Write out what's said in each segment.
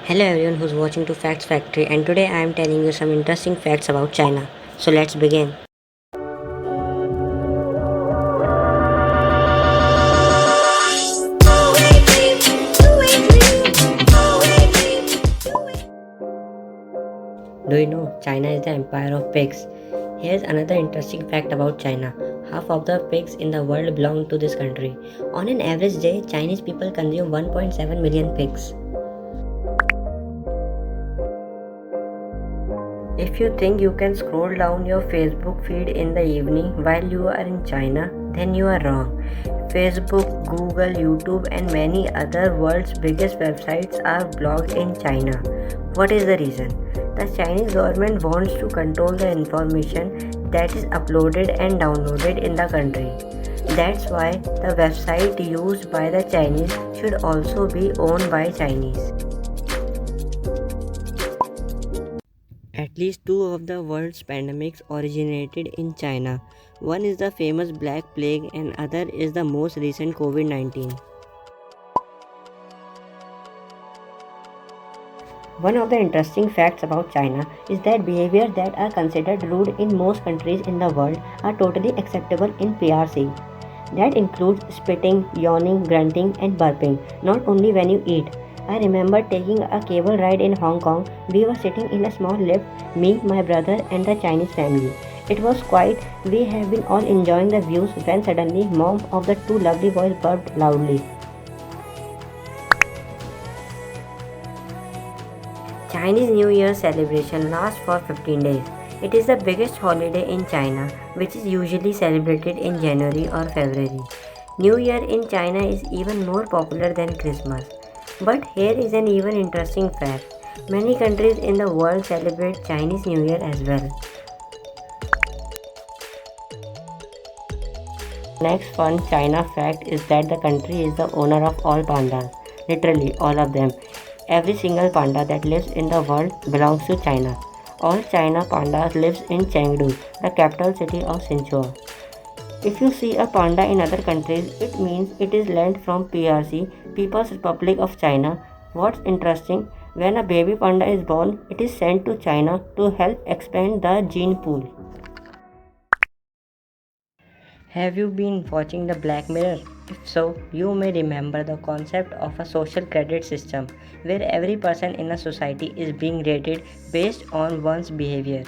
Hello everyone who's watching to Facts Factory, and today I am telling you some interesting facts about China. So let's begin. Do you know China is the empire of pigs? Here's another interesting fact about China. Half of the pigs in the world belong to this country. On an average day, Chinese people consume 1.7 million pigs. If you think you can scroll down your Facebook feed in the evening while you are in China, then you are wrong. Facebook, Google, YouTube, and many other world's biggest websites are blocked in China. What is the reason? The Chinese government wants to control the information that is uploaded and downloaded in the country. That's why the website used by the Chinese should also be owned by Chinese. At least two of the world's pandemics originated in China. One is the famous Black Plague and other is the most recent COVID-19. One of the interesting facts about China is that behaviors that are considered rude in most countries in the world are totally acceptable in PRC. That includes spitting, yawning, grunting, and burping, not only when you eat. I remember taking a cable ride in Hong Kong. We were sitting in a small lift, me, my brother, and the Chinese family. It was quiet. We have been all enjoying the views when suddenly mom of the two lovely boys burped loudly. Chinese New Year celebration lasts for 15 days. It is the biggest holiday in China, which is usually celebrated in January or February. New Year in China is even more popular than Christmas. But here is an even interesting fact. Many countries in the world celebrate Chinese New Year as well. Next fun China fact is that the country is the owner of all pandas. Literally all of them. Every single panda that lives in the world belongs to China. All China pandas lives in Chengdu, the capital city of Sichuan. If you see a panda in other countries, it means it is lent from PRC, People's Republic of China. What's interesting, when a baby panda is born, it is sent to China to help expand the gene pool. Have you been watching the Black Mirror? If so, you may remember the concept of a social credit system where every person in a society is being rated based on one's behavior.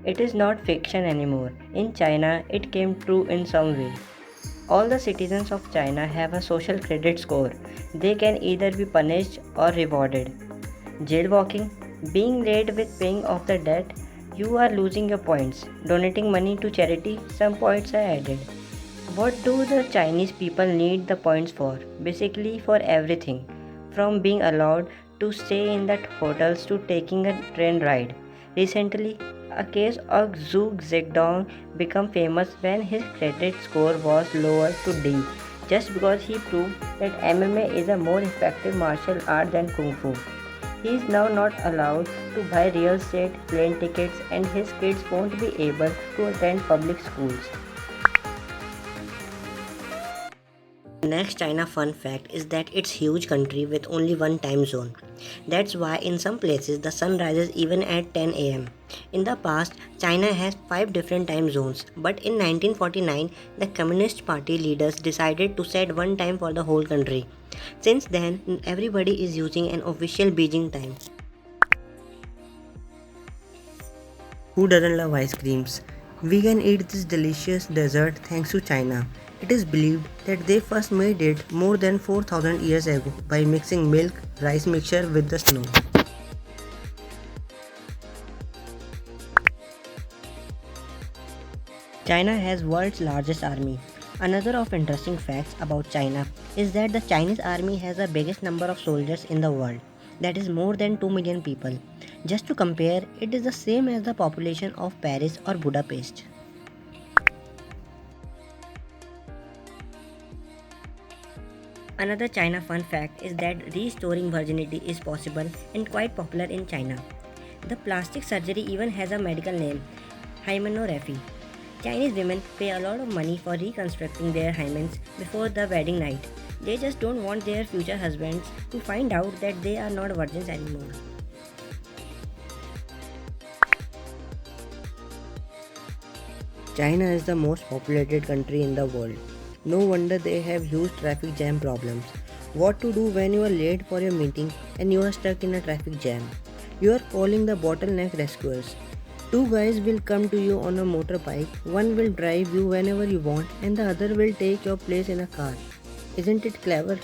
It is not fiction anymore. In China, it came true in some way. All the citizens of China have a social credit score. They can either be punished or rewarded. Jailwalking, being late with paying off the debt, you are losing your points. Donating money to charity, some points are added. What do the Chinese people need the points for? Basically, for everything. From being allowed to stay in the hotels to taking a train ride. Recently, a case of Zhu Zedong became famous when his credit score was lowered to D just because he proved that MMA is a more effective martial art than Kung Fu. He is now not allowed to buy real estate, plane tickets, and his kids won't be able to attend public schools. Next China fun fact is that it's huge country with only one time zone. That's why in some places the sun rises even at 10 am. In the past, China has 5 different time zones, but in 1949, the Communist Party leaders decided to set one time for the whole country. Since then, everybody is using an official Beijing time. Who doesn't love ice creams? We can eat this delicious dessert thanks to China. It is believed that they first made it more than 4000 years ago by mixing milk, rice mixture with the snow. China has world's largest army. Another of interesting facts about China is that the Chinese army has the biggest number of soldiers in the world. That is more than 2 million people. Just to compare, it is the same as the population of Paris or Budapest. Another China fun fact is that restoring virginity is possible and quite popular in China. The plastic surgery even has a medical name, hymenotherapy. Chinese women pay a lot of money for reconstructing their hymens before the wedding night. They just don't want their future husbands to find out that they are not virgins anymore. China is the most populated country in the world. No wonder they have huge traffic jam problems. What to do when you are late for your meeting and you are stuck in a traffic jam? You are calling the bottleneck rescuers. Two guys will come to you on a motorbike. One will drive you whenever you want and the other will take your place in a car. Isn't it clever?